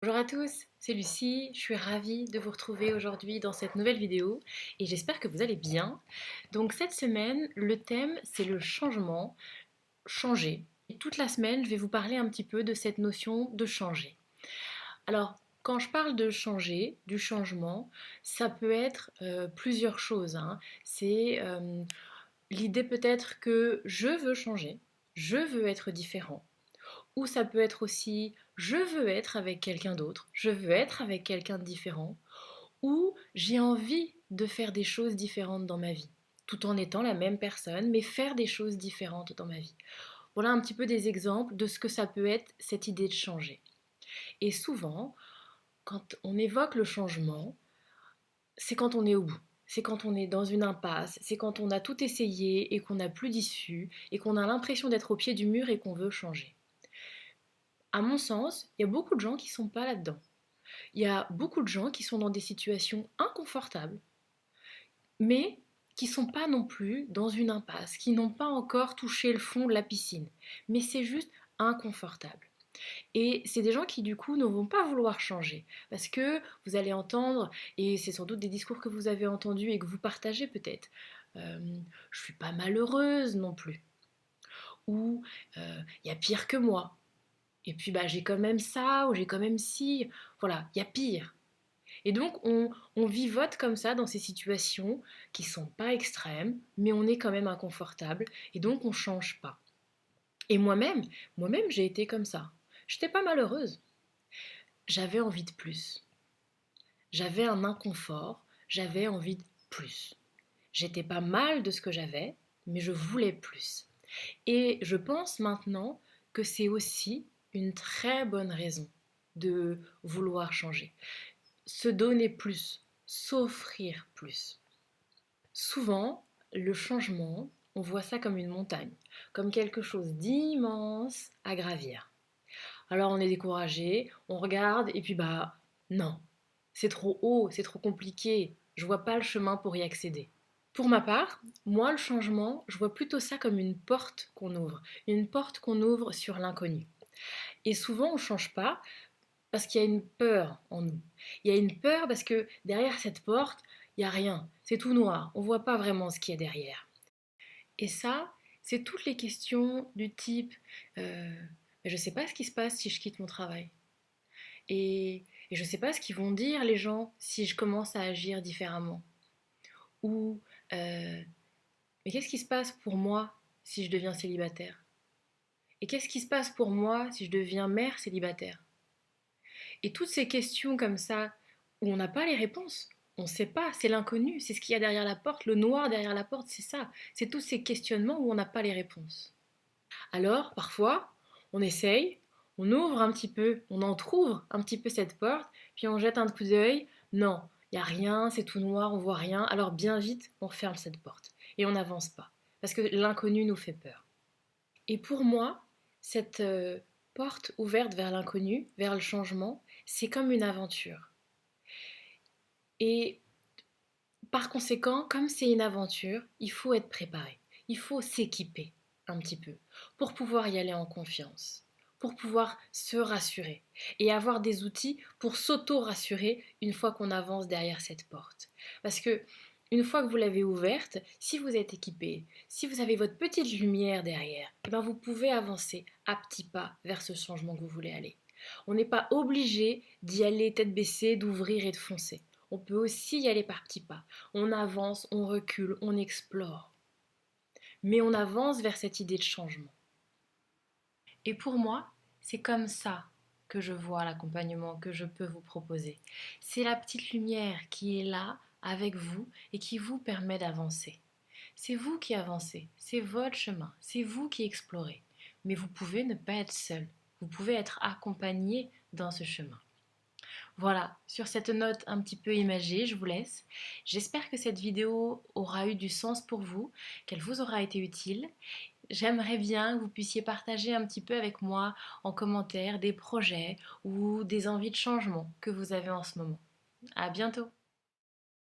Bonjour à tous, c'est Lucie, je suis ravie de vous retrouver aujourd'hui dans cette nouvelle vidéo et j'espère que vous allez bien. Donc cette semaine, le thème c'est le changement, changer. Et toute la semaine, je vais vous parler un petit peu de cette notion de changer. Alors, quand je parle de changer, du changement, ça peut être plusieurs choses, hein. C'est l'idée peut-être que je veux changer, je veux être différent. Ou ça peut être aussi je veux être avec quelqu'un d'autre, je veux être avec quelqu'un de différent, ou j'ai envie de faire des choses différentes dans ma vie, tout en étant la même personne, mais faire des choses différentes dans ma vie. Voilà un petit peu des exemples de ce que ça peut être cette idée de changer. Et souvent, quand on évoque le changement, c'est quand on est au bout. C'est quand on est dans une impasse, c'est quand on a tout essayé et qu'on n'a plus d'issue et qu'on a l'impression d'être au pied du mur et qu'on veut changer. À mon sens, il y a beaucoup de gens qui ne sont pas là-dedans. Il y a beaucoup de gens qui sont dans des situations inconfortables, mais qui ne sont pas non plus dans une impasse, qui n'ont pas encore touché le fond de la piscine. Mais c'est juste inconfortable. Et c'est des gens qui du coup ne vont pas vouloir changer. Parce que vous allez entendre, et c'est sans doute des discours que vous avez entendus et que vous partagez peut-être, je suis pas malheureuse non plus. Ou il y a pire que moi. Et puis bah j'ai quand même ça, ou j'ai quand même ci. Voilà, il y a pire. Et donc on vivote comme ça dans ces situations qui sont pas extrêmes, mais on est quand même inconfortable, et donc on change pas. Et moi-même j'ai été comme ça. J'étais pas malheureuse. J'avais envie de plus. J'avais un inconfort, j'avais envie de plus. J'étais pas mal de ce que j'avais, mais je voulais plus. Et je pense maintenant que c'est aussi une très bonne raison de vouloir changer. Se donner plus, s'offrir plus. Souvent, le changement, on voit ça comme une montagne, comme quelque chose d'immense à gravir. Alors on est découragé, on regarde et puis bah non, c'est trop haut, c'est trop compliqué, je vois pas le chemin pour y accéder. Pour ma part, moi le changement, je vois plutôt ça comme une porte qu'on ouvre sur l'inconnu. Et souvent on ne change pas parce qu'il y a une peur en nous. Il y a une peur parce que derrière cette porte, il n'y a rien. C'est tout noir. On ne voit pas vraiment ce qu'il y a derrière. Et ça, c'est toutes les questions du type euh, je ne sais pas ce qui se passe si je quitte mon travail. Et je ne sais pas ce qu'ils vont dire les gens si je commence à agir différemment. Ou mais qu'est-ce qui se passe pour moi si je deviens célibataire? Et qu'est-ce qui se passe pour moi si je deviens mère célibataire? Et toutes ces questions comme ça, où on n'a pas les réponses, on ne sait pas, c'est l'inconnu, c'est ce qu'il y a derrière la porte, le noir derrière la porte, c'est ça. C'est tous ces questionnements où on n'a pas les réponses. Alors, parfois, on essaye, on ouvre un petit peu, on entrouvre un petit peu cette porte, puis on jette un coup d'œil. Non, il n'y a rien, c'est tout noir, on voit rien. Alors bien vite, on ferme cette porte et on n'avance pas, parce que l'inconnu nous fait peur. Et pour moi, cette porte ouverte vers l'inconnu, vers le changement, c'est comme une aventure. Et par conséquent, comme c'est une aventure, il faut être préparé. Il faut s'équiper un petit peu pour pouvoir y aller en confiance, pour pouvoir se rassurer et avoir des outils pour s'auto-rassurer une fois qu'on avance derrière cette porte. Parce que une fois que vous l'avez ouverte, si vous êtes équipé, si vous avez votre petite lumière derrière, eh ben vous pouvez avancer à petits pas vers ce changement que vous voulez aller. On n'est pas obligé d'y aller tête baissée, d'ouvrir et de foncer. On peut aussi y aller par petits pas. On avance, on recule, on explore. Mais on avance vers cette idée de changement. Et pour moi, c'est comme ça que je vois l'accompagnement que je peux vous proposer. C'est la petite lumière qui est là avec vous et qui vous permet d'avancer. C'est vous qui avancez, c'est votre chemin, c'est vous qui explorez. Mais vous pouvez ne pas être seul, vous pouvez être accompagné dans ce chemin. Voilà, sur cette note un petit peu imagée, je vous laisse. J'espère que cette vidéo aura eu du sens pour vous, qu'elle vous aura été utile. J'aimerais bien que vous puissiez partager un petit peu avec moi en commentaire des projets ou des envies de changement que vous avez en ce moment. À bientôt!